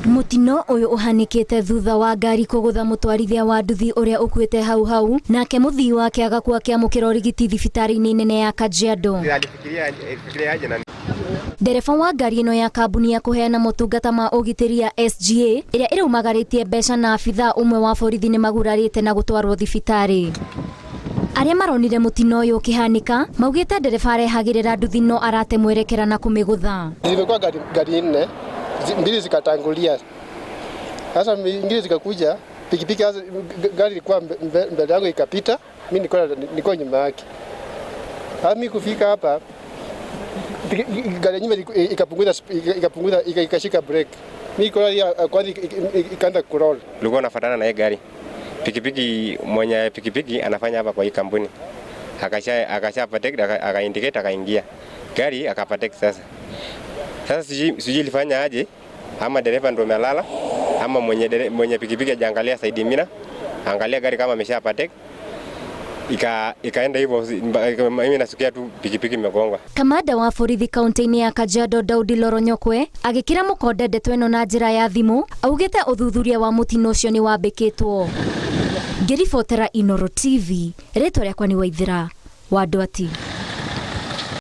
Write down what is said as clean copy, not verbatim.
Mutino uyu uhanikite thutha wa ngari kugutha mutwarithia wa nduthi uria ukuite hau nake muthii wake agakua kiamukira urigiti thibitari-ini nene ya Kajiado. Ndereba wa ngari ino ya kambuni ya kuheana motungata ma ugitiri ya SGA iria iraumagaritie mbeca na abitha umwe wa borithi ni magurarite na gutwarwo thibitari. Aria maronire mutino uyu ukihanika maugite ndereba arehagirira nduthi no arate mwerekera na kumigutha. Zimekuwa gari nne, mbili zikatangulia. Sasa ingine zikakuja, pikipiki gari ilikuwa mbele yangu ikapita, mimi niko nyuma yake. Hata mimi kufika hapa gari nyuma ikapunguza ikashika brake. Mimi kwanza ikaanza kuroll. Nilikuwa nafuatana na gari. Pikipiki mwenye pikipiki anafanya hapa kwa hii kampuni. Akasha protect akaindicate akaingia. Gari akaprotect sasa. Sasa sijui ilifanya aje ama dereva ndo amelala ama mwenye pikipiki hajaangalia side mirror. Angalia gari kama amesha protect. Ikaenda hivyo, mimi nasikia tu pikipiki imegonga. Kamanda wa borithi kaunti-ini ya Kajiado Daudi Loronyokwe agikira mukonde ndeto ino na njira ya thimu augite uthuthuria wa mutino ucio ni wambikitwo. Ngiribotera Inooro TV, ritwa riakwa ni Waithira wa Ndwati.